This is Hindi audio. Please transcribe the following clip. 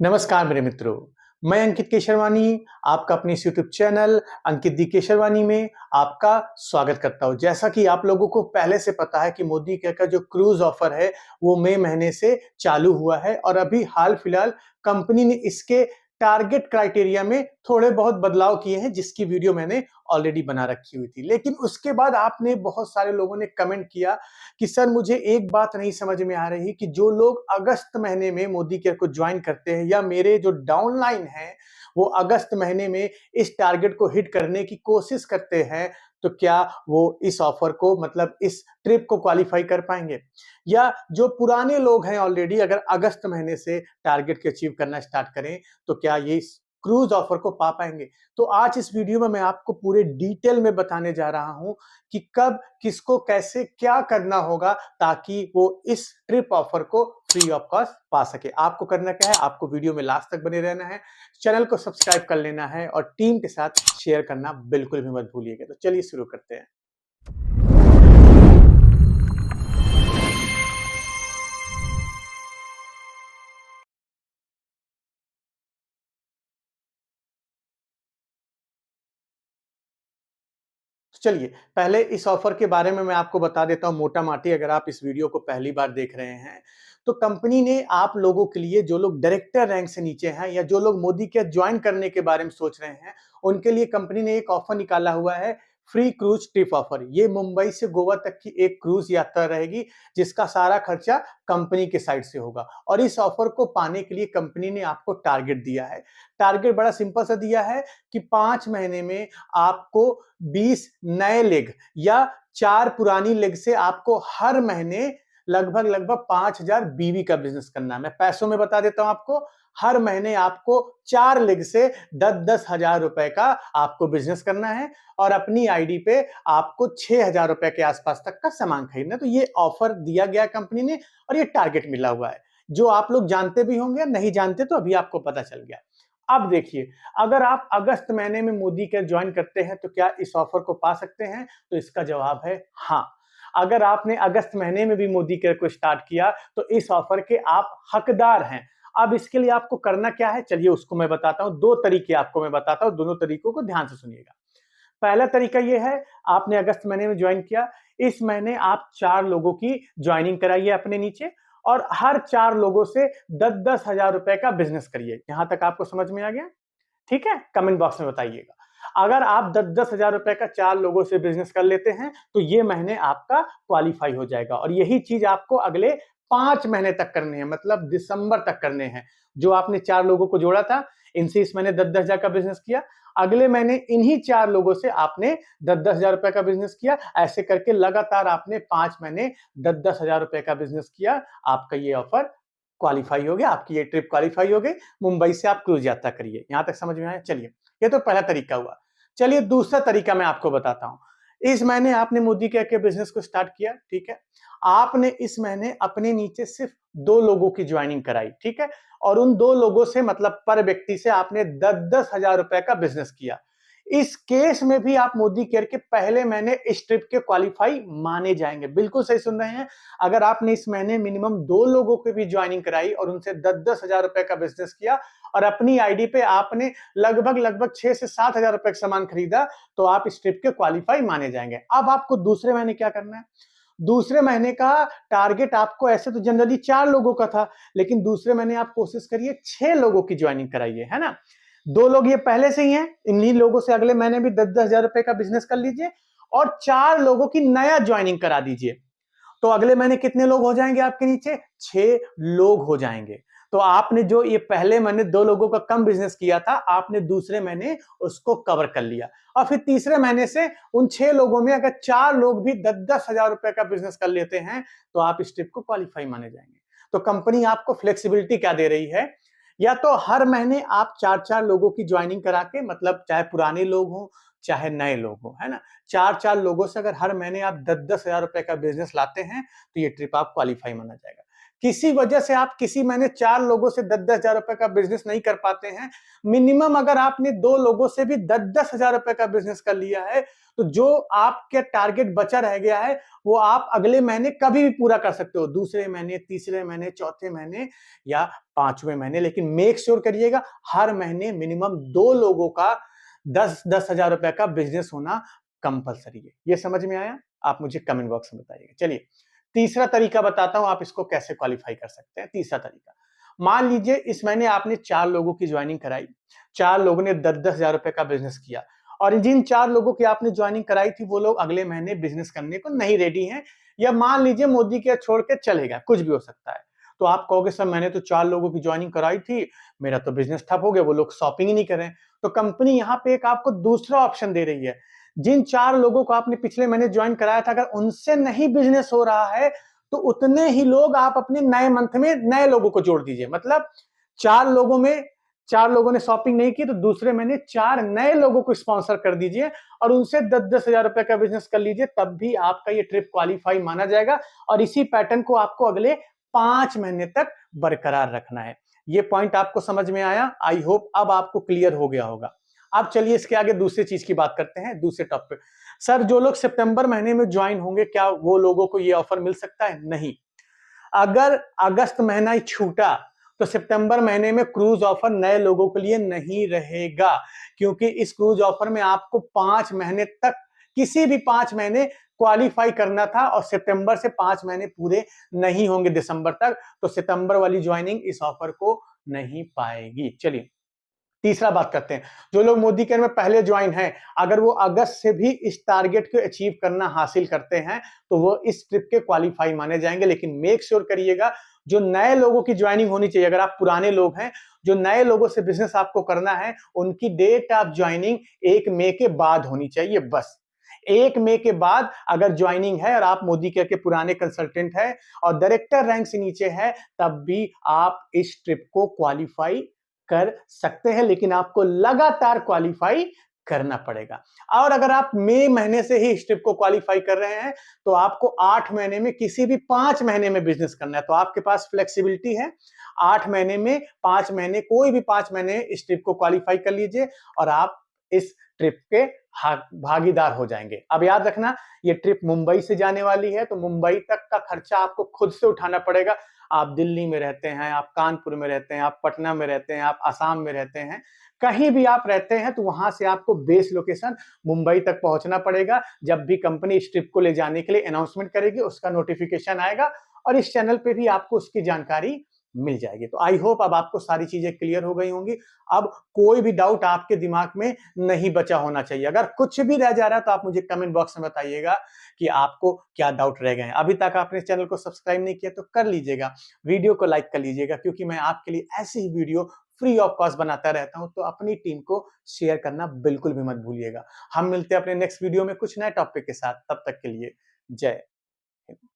नमस्कार मेरे मित्रों, मैं अंकित केशरवानी आपका अपने इस यूट्यूब चैनल अंकित दी केशरवानी में आपका स्वागत करता हूँ। जैसा कि आप लोगों को पहले से पता है कि मोदी केयर का जो क्रूज़ ऑफ़र है, वो मई महीने से चालू हुआ है और अभी हाल-फिलहाल कंपनी ने इसके टारगेट क्राइटेरिया में थोड़े बहुत बदलाव किए हैं, जिसकी वीडियो मैंने ऑलरेडी बना रखी हुई थी। लेकिन उसके बाद आपने बहुत सारे लोगों ने कमेंट किया कि सर मुझे एक बात नहीं समझ में आ रही कि जो लोग अगस्त महीने में मोदी केयर को ज्वाइन करते हैं या मेरे जो डाउनलाइन हैं वो अगस्त महीने में इस टारगेट को हिट करने की कोशिश करते हैं, तो क्या वो इस ऑफर को मतलब इस ट्रिप को क्वालिफाई कर पाएंगे? या जो पुराने लोग हैं ऑलरेडी अगर अगस्त महीने से टारगेट को अचीव करना स्टार्ट करें, तो क्या ये इस क्रूज ऑफर को पा पाएंगे? तो आज इस वीडियो में मैं आपको पूरे डिटेल में बताने जा रहा हूं कि कब, किसको, कैसे, क्या करना होगा ताकि वो इस ट्रिप ऑफर को फ्री ऑफ कॉस्ट पा सके। आपको करना क्या है, आपको वीडियो में लास्ट तक बने रहना है, चैनल को सब्सक्राइब कर लेना है और टीम के साथ शेयर करना बिल्कुल भी मत भूलिएगा। तो चलिए शुरू करते हैं। चलिए, पहले इस ऑफर के बारे में मैं आपको बता देता हूँ मोटा-माटी अगर आप इस वीडियो को पहली बार देख रहे हैं, तो कंपनी ने आप लोगों के लिए जो लोग डायरेक्टर रैंक से नीचे हैं या जो लोग मोदी केयर जॉइन करने के बारे में सोच रहे हैं, उनके लिए कंपनी ने एक ऑफर निकाला हुआ है, फ्री क्रूज़ ट्रिप ऑफर। ये मुंबई से गोवा तक की एक क्रूज़ यात्रा रहेगी, जिसका सारा खर्चा कंपनी के साइड से होगा और इस ऑफर को पाने के लिए कंपनी ने आपको टारगेट दिया है। टारगेट बड़ा सिंपल सा दिया है कि 5 महीने में आपको 20 नए लेग या 4 पुरानी लेग से आपको हर महीने लगभग 5,000 बीवी का बिज़नेस करना है। मैं पैसों में बता देता हूँ आपको, हर महीने आपको 4 लेग से 10-10 हज़ार रुपए का आपको बिज़नेस करना है और अपनी आईडी पे आपको 6,000 रुपए के आसपास तक का सामान खरीदना है। तो ये ऑफर दिया गया कंपनी ने और ये टारगेट मिला हुआ है, जो आप लोग जानते भी होंगे, नहीं जानते तो अभी आपको पता चल गया। अब देखिए, अगर आप अगस्त महीने में मोदी केयर जॉइन करते हैं, तो क्या इस ऑफर को पा सकते हैं? तो इसका जवाब है हाँ। अगर आपने अगस्त महीने में भी मोदी केयर को स्टार्ट किया, तो इस ऑफर के आप हकदार हैं। अब इसके लिए आपको करना क्या है? चलिए उसको मैं बताता हूँ। 2 तरीके आपको मैं बताता हूँ, दोनों तरीकों को ध्यान से सुनिएगा। पहला तरीका ये है, आपने अगस्त महीने में ज्वाइन किया, इस महीने आप 4 लोगों की ज्वाइनिंग कराइए अपने नीचे और हर 4 लोगों से 10-10 हज़ार रुपए का बिज़नेस करिए। यहाँ तक आपको समझ में आ गया? ठीक है? कमेंट बॉक्स में बताइएगा। अगर आप 10-10 हज़ार रुपए का 4 लोगों से बिज़नेस कर लेते हैं, तो ये महीने आपका क्वालीफाई हो जाएगा और यही चीज़ आपको अगले 5 महीने तक करनी है, मतलब दिसंबर तक करने हैं। जो आपने 4 लोगों को जोड़ा था, इनसे इस महीने 10-10 हज़ार का बिज़नेस किया, अगले महीने इन्हीं 4 लोगों से आपने 10-10 हज़ार रुपए का बिज़नेस किया, ऐसे करके लगातार आपने 5 महीने 10-10 हज़ार रुपए का बिज़नेस किया, आपका ये ऑफर क्वालीफाई हो गया, आपकी ये ट्रिप क्वालीफाई हो गई, मुंबई से आप क्रूज़ यात्रा करिए। यहाँ तक समझ में आया? चलिए, ये तो पहला तरीका हुआ। चलिए दूसरा तरीका मैं आपको बताता हूँ। इस महीने आपने मोदी केयर के बिज़नेस को स्टार्ट किया, ठीक है? आपने इस महीने अपने नीचे सिर्फ 2 लोगों की ज्वाइनिंग कराई, ठीक है? और उन 2 लोगों से मतलब पर व्यक्ति से आपने 10-10 हज़ार रुपए का बिज़नेस किया। इस केस में भी आप मोदी केयर के पहले महीने इस ट्रिप के क्वालीफाई माने जाएँगे। बिल्कुल सही सुन रहे हैं। अगर आपने इस महीने मिनिमम 2 लोगों की भी ज्वाइनिंग कराई और उनसे 10-10 हज़ार रुपए का बिज़नेस किया और अपनी आईडी पे आपने लगभग 6 से 7 हज़ार रुपए का सामान खरीदा, तो आप इस ट्रिप के क्वालीफाई माने जाएँगे। अब आपको दूसरे महीने क्या करना है? दूसरे महीने का टारगेट आपको ऐसे तो जनरली 4 लोगों का था, लेकिन दूसरे महीने आप कोशिश करिए 6 लोगों की ज्वाइनिंग कराइए, है ना? 2 लोग ये पहले से ही हैं, इन्हीं लोगों से अगले महीने भी 10-10 हज़ार रुपए का बिज़नेस कर लीजिए और 4 लोगों की नया ज्वाइनिंग करा दीजिए। तो अगले महीने कितने लोग हो जाएंगे आपके नीचे? 6 लोग हो जाएंगे। तो आपने जो ये पहले महीने 2 लोगों का कम बिज़नेस किया था, आपने दूसरे महीने उसको कवर कर लिया और फिर तीसरे महीने से उन 6 लोगों में अगर 4 लोग भी 10-10 हज़ार रुपए का बिज़नेस कर लेते हैं, तो आप इस ट्रिप को क्वालीफाई माने जाएँगे। तो कंपनी आपको फ्लेक्सिबिलिटी क्या दे रही है? या तो हर महीने आप 4-4 लोगों की ज्वाइनिंग करा के मतलब चाहे पुराने लोग हों, चाहे नए लोग हों, है ना? 4-4 लोगों से अगर हर महीने आप 10-10 हज़ार रुपए का बिज़नेस लाते हैं, तो ये ट्रिप आप क्वालीफाई माना जाएगा। किसी वजह से आप किसी महीने 4 लोगों से 10-10 हजार रुपए का बिजनेस नहीं कर पाते हैं, मिनिमम अगर आपने 2 लोगों से भी 10-10 हजार रुपए का बिजनेस कर लिया है, तो जो आपके टारगेट बचा रह गया है, वो आप अगले महीने कभी भी पूरा कर सकते हो। दूसरे महीने, तीसरे महीने, चौथे महीने या 5वें महीने, लेकिन मेक श्योर करिएगा हर महीने मिनिमम 2 लोगों का 10-10 हजार रुपए का बिजनेस होना कंपलसरी है। ये समझ में आया? आप मुझे कमेंट बॉक्स में बताइएगा। चलिए, तीसरा तरीका बताता हूं, आप इसको कैसे क्वालिफाई कर सकते हैं। तीसरा तरीका, मान लीजिए इस महीने आपने 4 लोगों की ज्वाइनिंग कराई, 4 लोगों ने 10-10 हजार रुपए का बिजनेस किया, और जिन 4 लोगों की आपने ज्वाइनिंग कराई थी, वो लोग अगले महीने बिजनेस करने को नहीं रेडी हैं, या मान लीजिए मोदी के छोड़ के चले गए, कुछ भी हो सकता है। तो आप कहोगे सर मैंने तो 4 लोगों की ज्वाइनिंग कराई थी, मेरा तो बिजनेस ठप हो गया, वो लोग शॉपिंग ही नहीं कर रहे हैं। तो कंपनी यहाँ पे एक आपको दूसरा ऑप्शन दे रही है। जिन 4 लोगों को आपने पिछले महीने ज्वाइन कराया था, अगर उनसे नहीं बिजनेस हो रहा है, तो उतने ही लोग आप अपने नए मंथ में नए लोगों को जोड़ दीजिए। मतलब 4 लोगों में 4 लोगों ने शॉपिंग नहीं की, तो दूसरे महीने 4 नए लोगों को स्पॉन्सर कर दीजिए और उनसे 10-10 हजार रुपए का बिजनेस कर लीजिए, तब भी आपका ये ट्रिप क्वालिफाई माना जाएगा। और इसी पैटर्न को आपको अगले 5 महीने तक बरकरार रखना है। ये पॉइंट आपको समझ में आया? आई होप अब आपको क्लियर हो गया होगा। अब चलिए इसके आगे दूसरी चीज की बात करते हैं, दूसरे टॉपिक। सर जो लोग सितंबर महीने में ज्वाइन होंगे, क्या वो लोगों को ये ऑफर मिल सकता है? नहीं। अगर अगस्त महीना ही छूटा, तो सितंबर महीने में क्रूज ऑफर नए लोगों के लिए नहीं रहेगा, क्योंकि इस क्रूज ऑफर में आपको 5 महीने तक, किसी भी 5 महीने क्वालिफाई करना था, और सितंबर से 5 महीने पूरे नहीं होंगे दिसंबर तक, तो सितंबर वाली ज्वाइनिंग इस ऑफर को नहीं पाएगी। चलिए तीसरा बात करते हैं, जो लोग मोदी केयर में पहले ज्वाइन हैं, अगर वो अगस्त से भी इस टारगेट को अचीव करना हासिल करते हैं, तो वो इस ट्रिप के क्वालिफाई माने जाएंगे। लेकिन मेक श्योर करिएगा जो नए लोगों की ज्वाइनिंग होनी चाहिए, अगर आप पुराने लोग हैं, जो नए लोगों से बिजनेस आपको करना है, उनकी डेट ऑफ ज्वाइनिंग 1 मई के बाद होनी चाहिए। बस 1 मई के बाद अगर ज्वाइनिंग है और आप मोदी केयर के पुराने कंसल्टेंट हैं और डायरेक्टर रैंक से नीचे है, तब भी आप इस ट्रिप को क्वालिफाई कर सकते हैं, लेकिन आपको लगातार क्वालिफाई करना पड़ेगा। और अगर आप मई महीने से ही इस ट्रिप को क्वालिफाई कर रहे हैं, तो आपको 8 महीने में किसी भी 5 महीने में बिजनेस करना है। तो आपके पास फ्लेक्सिबिलिटी है, 8 महीने में 5 महीने, कोई भी 5 महीने इस ट्रिप को क्वालिफाई कर लीजिए और आप इस ट्रिप के भागीदार हो जाएंगे। अब याद रखना, ये ट्रिप मुंबई से जाने वाली है, तो मुंबई तक का खर्चा आपको खुद से उठाना पड़ेगा। आप दिल्ली में रहते हैं, आप कानपुर में रहते हैं, आप पटना में रहते हैं, आप असम में रहते हैं, कहीं भी आप रहते हैं, तो वहां से आपको बेस लोकेशन मुंबई तक पहुंचना पड़ेगा। जब भी कंपनी इस ट्रिप को ले जाने के लिए अनाउंसमेंट करेगी, उसका नोटिफिकेशन आएगा और इस चैनल पे भी आपको उसकी जानकारी मिल जाएगी। तो आई होप अब आपको सारी चीजें क्लियर हो गई होंगी। अब कोई भी डाउट आपके दिमाग में नहीं बचा होना चाहिए। अगर कुछ भी रह जा रहा है, तो आप मुझे कमेंट बॉक्स में बताइएगा कि आपको क्या डाउट रह गए हैं। अभी तक आपने चैनल को सब्सक्राइब नहीं किया तो कर लीजिएगा, वीडियो को लाइक कर लीजिएगा, क्योंकि मैं आपके लिए ऐसी ही वीडियो फ्री ऑफ कॉस्ट बनाता रहता हूं। तो अपनी टीम को शेयर करना बिल्कुल भी मत भूलिएगा। हम मिलते हैं अपने नेक्स्ट वीडियो में कुछ नए टॉपिक के साथ। तब तक के लिए जय हिंद।